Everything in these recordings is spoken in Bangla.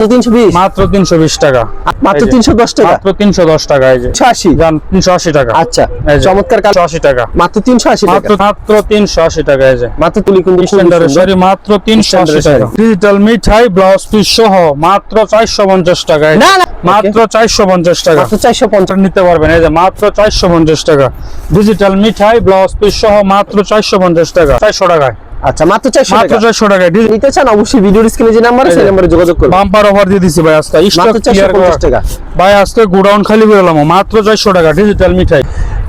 320 মাত্র 320 টাকা, মাত্র 310 টাকা, মাত্র 310 টাকা। এই যে 380 জান 380 টাকা। আচ্ছা চমৎকার 380 টাকা, মাত্র 380 টাকা, মাত্র 380 টাকা। এই যে মাত্র তুলি কিন্তু স্ট্যান্ডার্ড শাড়ি মাত্র 380 টাকা। ডিজিটাল মিঠাই ব্লাউজ পিস সহ মাত্র 450 টাকা। না না মাত্র 450 টাকা, মাত্র 450 নিতে পারবেন। এই যে মাত্র 450 টাকা ডিজিটাল মিঠাই ব্লাউজ পিস সহ মাত্র 450 টাকা, 400 টাকায়। আচ্ছা মাত্র 400 মাত্র টাকা, 400 টাকায়। নিতে চান অবশ্যই ভিডিওর স্ক্রিনে যে নাম্বার আছে সেই নম্বরে যোগাযোগ করুন। বাম্পার অফার দিয়ে দিছি ভাই আজকে, স্টক মাত্র ক্লিয়ার 450 টাকা ভাই, আজকে গোডাউন খালি করে এলাম। মাত্র 400 টাকা ডিজিটাল মিঠাই।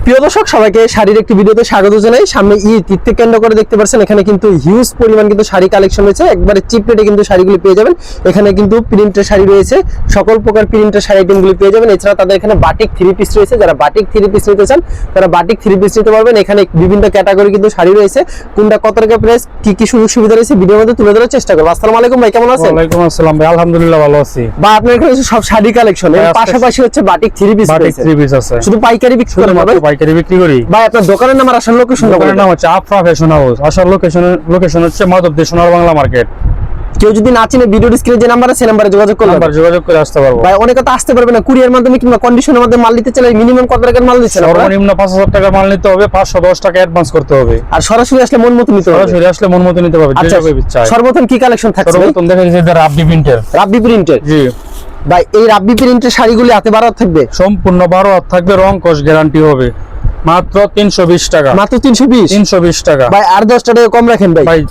প্রিয় দর্শক, সবাইকে শাড়ির একটি ভিডিওতে স্বাগত জানাই। সামনে ঈদকে কেন্দ্র করে দেখতে পাচ্ছেন এখানে কিন্তু হিউজ পরিমাণ কিন্তু শাড়ি কালেকশন রয়েছে। একবারে চিপ রেটে কিন্তু শাড়িগুলি পেয়ে যাবেন। এখানে কিন্তু প্রিন্টের শাড়ি রয়েছে, সকল প্রকার প্রিন্টের শাড়ি আইটেমগুলি পেয়ে যাবেন। এছাড়া তাদের এখানে বাটিক থ্রি পিস রয়েছে, যারা বাটিক থ্রি পিস নিতে চান তারা বাটিক থ্রি পিস নিতে পারবেন। এখানে বিভিন্ন ক্যাটাগরি কিন্তু শাড়ি রয়েছে, কোনটা কত টাকা প্রাইস, কি কি সুযোগ সুবিধা রয়েছে ভিডিওর মধ্যে তুলে ধরার চেষ্টা করব। আসসালামু আলাইকুম ভাই, কেমন আছেন? ওয়ালাইকুম আসসালাম ভাই, আলহামদুলিল্লাহ ভালো আছি। বা আপনার এখানে সব শাড়ি কালেকশন, এর পাশাপাশি হচ্ছে বাটিক থ্রি পিস বাটিক রয়েছে। থ্রি পিস আছে, শুধু পাইকারি বিক্রি করেন না ভাই? পাইকারি বিক্রি করি ভাই আপনার দোকানের নাম আর আসল লোকেশন দোকানের নাম হচ্ছে আফরা ফ্যাশন হাউস। আসল লোকেশন হচ্ছে মাধবদী সোনার বাংলা মার্কেট। কেউ যদি না চিনে ভিডিওর স্ক্রিনে যে নাম্বার আছে সেই নাম্বারে যোগাযোগ করলে যোগাযোগ করে আসতে পারবো। ভাই অনেকে তো আসতে পারবে না, কুরিয়ার মাধ্যমে কিংবা কন্ডিশনের মাধ্যমে মাল নিতে চাইলে মিনিমাম কত টাকার মাল দিচ্ছেন? সর্বনিম্ন 5000 টাকা মাল নিতে হবে, 510 টাকা অ্যাডভান্স করতে হবে। আর সরাসরি আসলে মন মতো নিতে হবে। সরাসরি আসলে মন মতো নিতে হবে, আচ্ছা, যেভাবে চাই। সর্বপ্রথম কি কালেকশন থাকছে? সর্বপ্রথম দেখেন যে এটা রাব্বি প্রিন্টের। রাব্বি প্রিন্টের, জি ভাই এই রাব্বি প্রিন্টের শাড়িগুলি হাতে 12 থাকবে, সম্পূর্ণ 12 হাত থাকবে, রং কস গ্যারান্টি হবে। মাত্র 320 টাকা, মাত্র 320 320 টাকা ভাই। আর 10 টাকা কম রাখেন ভাই, ভাই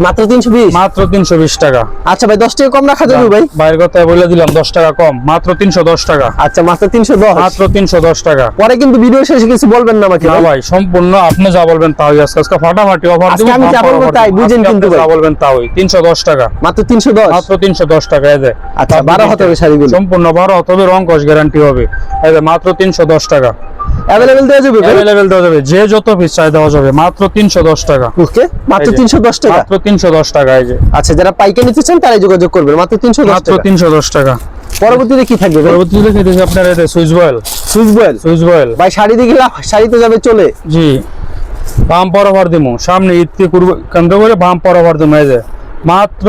মাত্র 320, মাত্র 320 টাকা। আচ্ছা ভাই 10 টাকা কম রাখা যাবে ভাই? বাইরের কথা বলে দিলাম 10 টাকা কম, মাত্র 310 টাকা। আচ্ছা মাত্র 310, মাত্র 310 টাকা। পরে কিন্তু ভিডিও শেষে কিছু বলবেন না আমাকে? না ভাই, সম্পূর্ণ আপনি যা বলবেন তাই। আজকে ফাটাফাটি অফার দিব। আজকে আমি যা বলবো তাই বুঝেন কিন্তু ভাই। যা বলবেন তাই। 310 টাকা, মাত্র 310, মাত্র 310 টাকা। এই যে আচ্ছা 12 হাতে হবে শাড়িগুলো, সম্পূর্ণ 12 হাত হবে, রং কস গ্যারান্টি হবে। এই যে মাত্র 310 টাকা। अवेलेबल দেওয়া যাবে ভাই? अवेलेबल দেওয়া যাবে, যে যত পিস চাই দেওয়া যাবে। মাত্র 310 টাকা। ওকে, মাত্র 310 টাকা, মাত্র 310 টাকা। এই যে আচ্ছা যারা পাইকারি নিতে চান তারাই যোগাযোগ করবেন। মাত্র 310 মাত্র টাকা। 310 টাকা। পরবর্তীতে কি থাকবে ভাই? পরবর্তীতে দেখে দিচ্ছি আপনার এই যে Swiss voile. Swiss voile, Swiss voile ভাই শাড়ি দেখে শাড়ি তো যাবে চলে। জি, বাম্পার অফার দিমু সামনে ঈদকে কেন্দ্র করে, বাম্পার অফার দিমু। এই যে মাত্র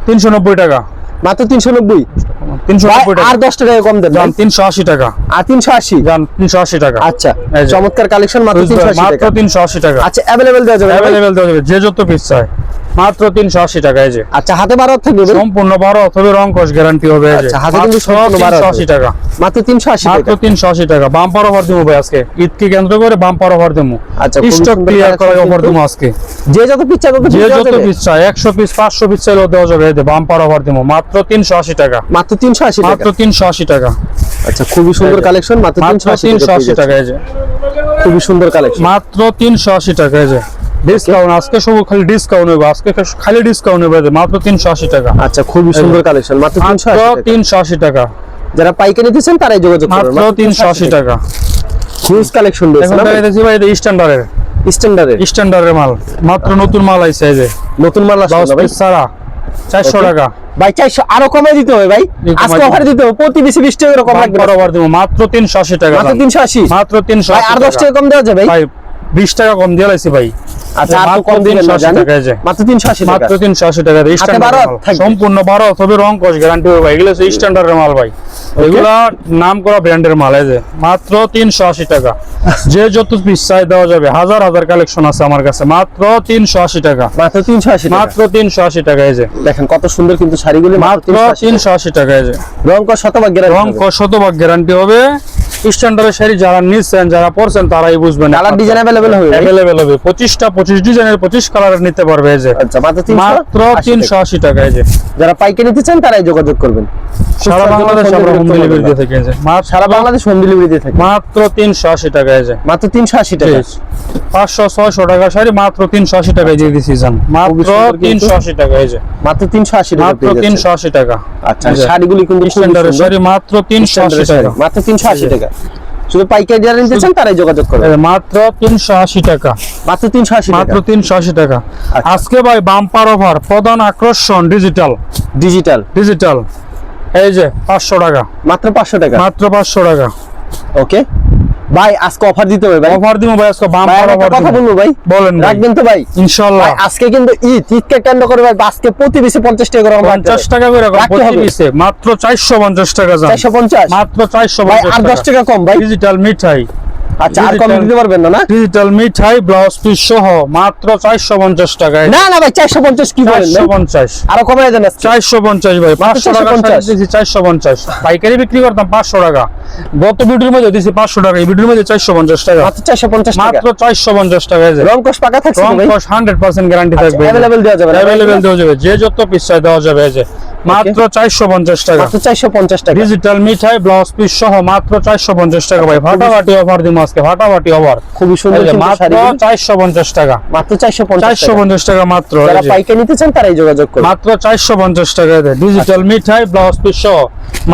390 টাকা, মাত্র 390, 390 টাকা। আর 10 টাকা কম দেন দাম 380 টাকা, আর 380, দাম 380 টাকা। আচ্ছা এই যে চমৎকার কালেকশন, মাত্র 380 মাত্র টাকা। 380 টাকা। আচ্ছা अवेलेबल দেওয়া যাবে? अवेलेबल দেওয়া যাবে, যে যত পিস চাই। মাত্র 380 টাকা। এই যে আচ্ছা হাতে 12 থাকবে ভাই? সম্পূর্ণ 12 অথবা রং কস গ্যারান্টি হবে। এই যে আচ্ছা, হাতে কিন্তু সম্পূর্ণ 12 380 টাকা, মাত্র 380 মাত্র টাকা। 380 টাকা। বাম্পার অফার দিমু ভাই আজকে, ঈদকে কেন্দ্র করে বাম্পার অফার দিমু। আচ্ছা, খুবই স্টক সুন্দর ক্লিয়ার করে collection অফার কিন্তু। দিমু আজকে। যে যত পিস চাই তত যে দেওয়া যত যাবে? পিস চাই, 100 পিস 500 পিস চাইলেও দেওয়া যাবে। এই যে বাম্পার অফার দিমু মাত্র 380 টাকা, মাত্র 380 টাকা। মাত্র 380 টাকা। আচ্ছা খুবই সুন্দর কালেকশন, মাত্র মাত্র 380 টাকা। এই যে খুবই সুন্দর কালেকশন, মাত্র 380 টাকা। এই যে ডিসকাউন্ট আজকে সব খালি ডিসকাউন্ট হবে, আজকে খালি ডিসকাউন্ট হবে। মাত্র 380 টাকা। আচ্ছা খুবই সুন্দর কালেকশন, মাত্র 380 টাকা। যারা পাইকারি নিতে চান তারাই যোগাযোগ করবেন। মাত্র 380 টাকা। হিউজ কালেকশন রয়েছে এখন না দেখাইতেছি ভাই এটা স্ট্যান্ডার্ডের মাল, মাত্র নতুন মাল আইছে। এই যে নতুন মাল আসছে ব্লাউজ না ভাই? পিস ছাড়া 400 টাকা। ভাই 400 আরো কমাই দিতে হবে ভাই, আজকে অফার দিতে হবে, প্রতি বেশি 20 টাকা কম লাগবে। বরাবর দেবো মাত্র 380 টাকা। মাত্র 380, মাত্র 380 ভাই আর 10 টাকা কম দেওয়া যাবে ভাই? 20 টাকা কম দিয়ে লাইছি ভাই। আচ্ছা আর তো কম দিবেন না জানি। মাত্র 380 টাকা, মাত্র 380 টাকা। সম্পূর্ণ 12 তবে রং কস গ্যারান্টি হবে ভাই। এগুলো স্ট্যান্ডার্ডের মাল ভাই, এগুলা নাম করা ব্র্যান্ডের মাল। এই যে মাত্র 380 টাকা। যে যত পিস চাই দেওয়া যাবে, হাজার হাজার কালেকশন আছে আমার কাছে। মাত্র 380 টাকা, মাত্র 380 টাকা, মাত্র 380 টাকা। এই যে দেখেন কত সুন্দর কিন্তু শাড়িগুলো, মাত্র 380 টাকা। এই যে রং কস শতভাগ গ্যারান্টি, রং কস শতভাগ গ্যারান্টি হবে। স্ট্যান্ডার্ডের শাড়ি যারা নিচ্ছেন, যারা পরছেন তারাই বুঝবেন। কালার ডিজাইন अवेलेबल হবে? अवेलेबल হবে 25টা 25 ডিজাইনের 25 কালারের নিতে পারবে। এই যে আচ্ছা মাত্র 380 টাকা। এই যে যারা পাইকারি নিতে চান তারাই যোগাযোগ করবেন। সারা বাংলাদেশে আমরা হোম ডেলিভারি দিয়ে থাকি। এই যে সারা বাংলাদেশ হোম ডেলিভারি দিয়ে থাকি। মাত্র 380 টাকা। এই যে মাত্র 380 টাকা, 500 600 টাকা শাড়ি মাত্র 380 টাকায় দিয়ে দিছি জান। মাত্র 380 টাকা। এই যে মাত্র 380 টাকা, মাত্র 380 টাকা। আচ্ছা শাড়িগুলি কিন্তু স্ট্যান্ডার্ডের শাড়ি মাত্র 380 টাকা, মাত্র 380 টাকা। শুধু পাইকারি যারা নিতে চান তারাই যোগাযোগ করবেন। মাত্র 380 টাকা, মাত্র 380 টাকা, মাত্র 380 টাকা। আজকে ভাই বাম্পার অফার, প্রধান আকর্ষণ ডিজিটাল। এই যে 500 টাকা, মাত্র 500 টাকা, মাত্র 500 টাকা। ওকে ভাই আজকে অফার দিতে হবে ভাই, অফার দিব ভাই, আজকে ভাই বাম্পার আমি একটা অফার কথা বলবো ভাই, বলেন ভাই। রাখবেন তো ভাই ইনশাআল্লাহ। ভাই আজকে কিন্তু ঈদকে কেন্দ্র করে ভাই আজকে প্রতি পিসে 50 টাকা করে আমরা 50 টাকা করে রাখতে প্রতি হবে। পিসে মাত্র 450 টাকা জান, 450 মাত্র 450 ভাই আর 10 টাকা কম ভাই। ডিজিটাল মিঠাই, আচ্ছা আর কম দিতে পারবেন না? না ডিজিটাল মিঠাই ব্লাউজ পিস সহ মাত্র 450 টাকায়। না না ভাই 450 কি বলেন ভাই? 450 আরো কমায় দেন আজকে। 450 ভাই, 500 টাকা 450 দিয়েছি 450। পাইকারি বিক্রি করতাম 500 টাকা, গত ভিডিওর মধ্যে দিয়েছি 500 টাকা, এই ভিডিওর মধ্যে 450 টাকা, মাত্র 450 টাকা। মাত্র 450 টাকা। এই যে রংকশ পাকা থাকছে তো ভাই? 100% গ্যারান্টি থাকবে, अवेलेबल দেওয়া যাবে না? अवेलेबल দেওয়া যাবে, যে যত পিস চাই দেওয়া যাবে। এই যে মাত্র 450 টাকা, মাত্র 450 টাকা। ডিজিটাল মিঠাই ব্লাউজ পিস সহ মাত্র 450 টাকা ভাই। ফাটাফাটি অফার দিমু আজকে, ফাটাফাটি অফার। খুবই সুন্দর কিন্তু মাত্র শাড়ি, 450 টাকা, মাত্র 450 টাকা। 450 টাকা মাত্র। যারা এই যে পাইকারি নিতে চান তারাই যোগাযোগ করুন। মাত্র 450 টাকা দেয়, ডিজিটাল মিঠাই ব্লাউজ পিস সহ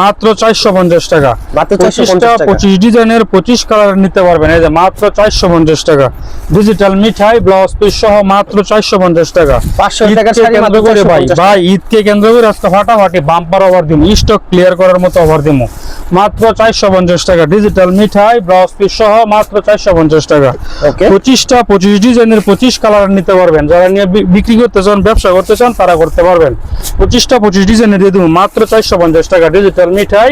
মাত্র 450 টাকা। মাত্র 450 টাকা। 25 ডিজাইনের 25 কালার নিতে পারবেন। এই যে মাত্র 450 টাকা, ডিজিটাল মিঠাই ব্লাউজ পিস সহ মাত্র 450 টাকা। 500 টাকা ঈদকে শাড়ি মাত্র কেন্দ্র করে ভাই 450 ভাই ঈদকে কেন্দ্র করে আজকে ফাটাফাটি বাম্পার অফার দিমু, স্টক ক্লিয়ার করার মতো অফার দিমু। মাত্র 450 টাকা, ডিজিটাল মিঠাই ব্লাউজ পিস সহ মাত্র 450 টাকা। ওকে 25 ডিজাইনের 25 কালার নিতে পারবেন। যারা নিয়ে বিক্রি করতে চান, ব্যবসা করতে চান, তারা করতে পারবেন। 25 ডিজাইনের দিয়ে দেবো মাত্র 450 টাকা, ডিজিটাল মিঠাই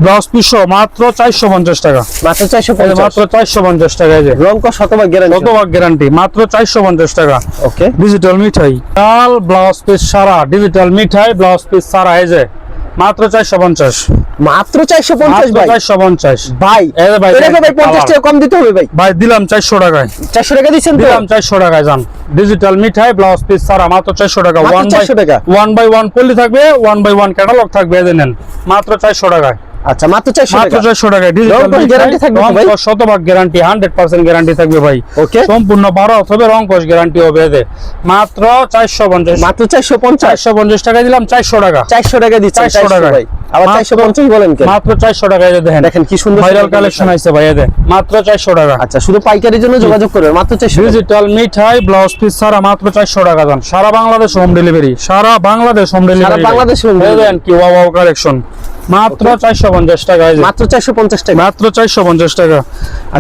ব্লাউজ পিস সহ মাত্র 450 টাকা, মাত্র 450 মাত্র 450 টাকা। এই যে রংকশ শতভাগ গ্যারান্টি। শতভাগ গ্যারান্টি, মাত্র 450 টাকা। ওকে ডিজিটাল মিঠাই লাল ব্লাউজ পিস সারা, ডিজিটাল মিঠাই ব্লাউজ পিস সারা। এই যে মাত্র 450, মাত্র 450 ভাই। 450 ভাই এই যে ভাই, এটা তো ভাই 50 টাকা কম দিতে হবে ভাই। ভাই দিলাম 400 টাকায়, 400 টাকা দিচ্ছেন তো? দিলাম 400 টাকায় যান। ডিজিটাল মিঠাই ব্লাউজ পিস সারা মাত্র 400 টাকা। মাত্র 400 টাকা। 1 বাই 1 পলি থাকবে, 1 বাই 1 ক্যাটালগ থাকবে। এই যে নেন মাত্র 400 টাকায়, আচ্ছা মাত্র 400 মাত্র টাকা। 400 টাকায়। ডিজিটাল রংকশ গ্যারান্টি থাকবে তো ভাই? শতভাগ গ্যারান্টি, 100% গ্যারান্টি থাকবে ভাই। ওকে সম্পূর্ণ 12 হবে, রংকশ গ্যারান্টি হবে। এতে মাত্র 450, মাত্র 450 450 টাকা দিলাম 400 টাকা, 400 টাকা দিচ্ছেন। 400 টাকা ভাই আবার মাত্র 450 বলেন কেন? মাত্র 400 টাকা। এই যে দেখেন দেখেন কি সুন্দর ভাইরাল সুন্দর কালেকশন collection। আইছে ভাই। এতে মাত্র 400 টাকা। আচ্ছা শুধু পাইকারির জন্য যোগাযোগ করবেন, মাত্র 400 টাকা। ডিজিটাল মিঠাই ব্লাউজ পিস সারা মাত্র 400 টাকা দাম। সারা বাংলাদেশ হোম ডেলিভারি, সারা বাংলাদেশ হোম ডেলিভারি, সারা বাংলাদেশ home delivery। দেখেন কি ওয়াও কালেকশন। মাত্র 450 টাকা। এই যে মাত্র 450 টাকা। মাত্র 450 টাকা,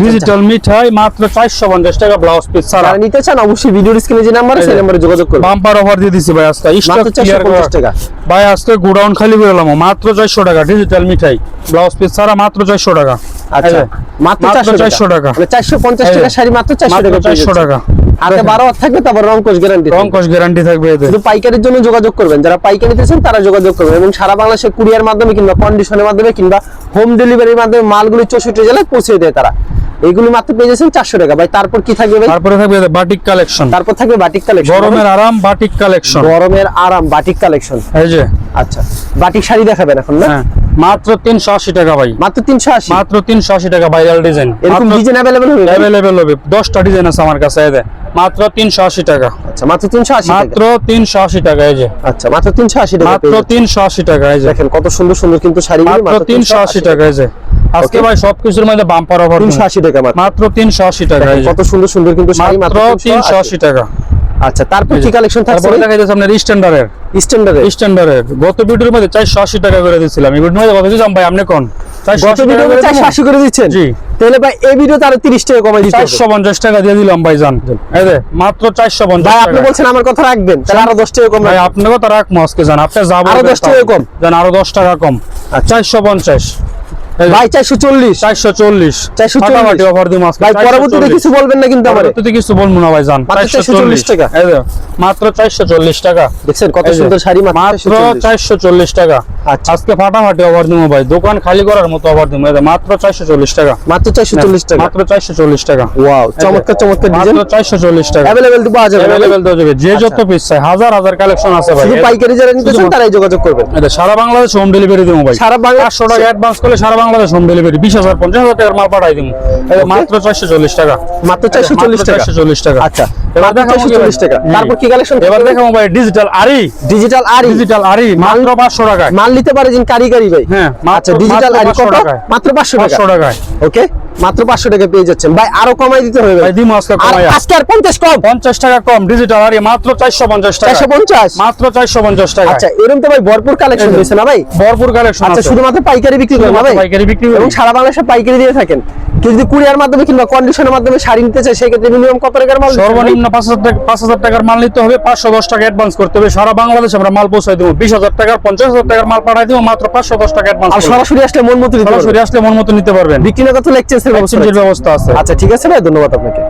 ডিজিটাল মিঠাই মাত্র 450 টাকা ব্লাউজ পিস সারা। যারা নিতে চান অবশ্যই ভিডিওর স্ক্রিনে যে নাম্বার আছে সেই নাম্বারে যোগাযোগ করুন। বাম্পার অফার দিয়ে দিছি ভাই আজকে, স্টক মাত্র ক্লিয়ার 450 টাকা। ভাই আজকে গোডাউন খালি করে এলাম। মাত্র 400 টাকা, ডিজিটাল মিঠাই ব্লাউজ পিস সারা মাত্র 400 টাকা। আচ্ছা মাত্র 400 টাকা। মানে 450 টাকা শাড়ি মাত্র 400 টাকা। 400 টাকা, হাতে 12 হাত থাকবে, তারপর রংকশ গ্যারান্টি। রংকশ গ্যারান্টি থাকবে। এতে শুধু পাইকারির জন্য যোগাযোগ করবেন, যারা পাইকারি নিতেছেন তারা যোগাযোগ করবেন এবং সারা বাংলাদেশে কুরিয়ার মাধ্যমে কিংবা কন্ডিশনের মাধ্যমে কিংবা হোম ডেলিভারির মাধ্যমে মালগুলি 64 জেলায় পৌঁছে দেয় তারা। এইগুলি মাত্র পেয়ে যাচ্ছেন 400 টাকা। ভাই তারপর কি থাকবে ভাই? তারপরে থাকবে বাটিক কালেকশন, তারপর থাকবে বাটিক কালেকশন। গরমের আরাম বাটিক কালেকশন। গরমের আরাম বাটিক কালেকশন। এই যে আচ্ছা বাটিক শাড়ি দেখাবেন এখন না? হ্যাঁ মাত্র 380 টাকা ভাই, মাত্র 380। মাত্র 380 টাকা। ভাইরাল ডিজাইন এরকম ডিজাইন अवेलेबल হবে? अवेलेबल হবে, 10টা ডিজাইন আছে আমার কাছে। এই যে মাত্র 380 টাকা, আচ্ছা মাত্র 380 টাকা। মাত্র 380 টাকা। এই যে আচ্ছা মাত্র 380 টাকা। মাত্র 380 টাকা। এই যে দেখেন কত সুন্দর সুন্দর কিন্তু শাড়িগুলি মাত্র 380 টাকা। এই যে আজকে ভাই সবকিছুর মধ্যে বাম্পার অফার 380 টাকা মাত্র। মাত্র 380 টাকা। এই যে কত সুন্দর সুন্দর কিন্তু শাড়ি মাত্র 380 টাকা। আচ্ছা তারপর কি কালেকশন থাকছে? তারপরে দেখা যাচ্ছে আপনার স্ট্যান্ডার্ডের, স্ট্যান্ডার্ডে স্ট্যান্ডার্ডের গত ভিডিওর মধ্যে 480 টাকা করে দিয়েছিলাম। এই ভিডিওর মধ্যে কত দিয়েছিলাম ভাই আপনি কোন? গত ভিডিওতে 480 করে দিচ্ছেন? জি। তাহলে ভাই এই ভিডিওতে আরো 30 টাকা কমাই দিতে হবে। 450 টাকা দিয়ে দিলাম ভাই জান। এই যে মাত্র 450 ভাই আপনি টাকা। বলছেন আমার কথা রাখবেন, তাহলে আরো 10 টাকা কম ভাই রাখবেন। আপনাকে তো রাখবো আজকে জান, আপনি যা বলবেন আরো 10 টাকা কম। জান, আরো 10 টাকা কম। আচ্ছা। 450 ভাই 440 440 ফাটাফাটি অফার দিমু আজকে। ভাই পরবর্তীতে কিছু বলবেন না কিন্তু আমারে। পরবর্তীতে কিছু বলবো না ভাই জান। মাত্র 440 টাকা। এই যে মাত্র 440 টাকা। দেখছেন কত এই যে, সুন্দর শাড়ি মাত্র 440। 440 টাকা। আচ্ছা আজকে ফাটাফাটি অফার দিমু ভাই, দোকান খালি করার মতো অফার দিমু। এই যে মাত্র 440 টাকা, মাত্র 440 টাকা। মাত্র 440 টাকা। ওয়াও চমৎকার চমৎকার ডিজাইন মাত্র 440 টাকা। अवेलेबल তো পাওয়া যাবে। अवेलेबल দেওয়া যাবে, যে যত পিস চাই হাজার হাজার কালেকশন আছে ভাই। শুধু পাইকারি যারা নিতে চান তারাই যোগাযোগ করবেন। এটা সারা বাংলাদেশ হোম ডেলিভারি দেবো ভাই। সারা বাংলাদেশ 500 টাকা অ্যাডভান্স করলে সারা বাংলাদেশ হোম ডেলিভারি, 20,000 50,000 টাকার মাল পাঠাই দিমু। এই মাত্র 440 টাকা, মাত্র 440 টাকা। 440 টাকা। আচ্ছা এবার মাত্র দেখাবো 440 টাকা। তারপর কি কালেকশন? এবার দেখাবো ভাই ডিজিটাল আরি, ডিজিটাল আরি। ডিজিটাল আরি মাত্র 500 টাকায়। মাল নিতে পারে যিনি কারিগরি ভাই। হ্যাঁ আচ্ছা ডিজিটাল আরি কত? মাত্র 500 টাকা। 500 টাকায়। ওকে মাত্র 500 টাকা পেয়ে যাচ্ছেন ভাই। আরো কমাই দিতে হবে ভাই ভাই। দিমু আজকে আর কমাইয়া। আজকে আর 50 কম। 50 টাকা কম, ডিজিটাল আরি মাত্র 450 টাকা। 450 মাত্র 450 টাকা। আচ্ছা এরকম তো ভাই ভরপুর কালেকশন রয়েছে না ভাই? ভরপুর কালেকশন আচ্ছা আছে। শুধুমাত্র পাইকারি বিক্রি করেন না ভাই? পাইকারি বিক্রি করি। এবং সারা বাংলাদেশে পাইকারি দিয়ে থাকেন। কেউ যদি কুরিয়ার মাধ্যমে কিংবা কন্ডিশনের মাধ্যমে শাড়ি নিতে চায় সেক্ষেত্রে মিনিমাম কত টাকার মাল দিচ্ছেন ভাই? সর্বনিম্ন 5,000 টাকার মাল নিতে হবে, 510 টাকা অ্যাডভান্স করতে হবে। সারা বাংলাদেশে আমরা মাল পৌঁছাই দেবো। 20,000 টাকার 50,000 টাকার মাল পাঠাই দেবো, মাত্র 510 টাকা অ্যাডভান্স। আর সরাসরি আসলে মন মতো নিতে পারবেন। সরাসরি আসলে মন মতো নিতে পারবেন। বিক্রি না করতে এক্সচেঞ্জের এক্সচেঞ্জের ব্যবস্থা আছে। আচ্ছা ঠিক আছে ভাই, ধন্যবাদ আপনাকে।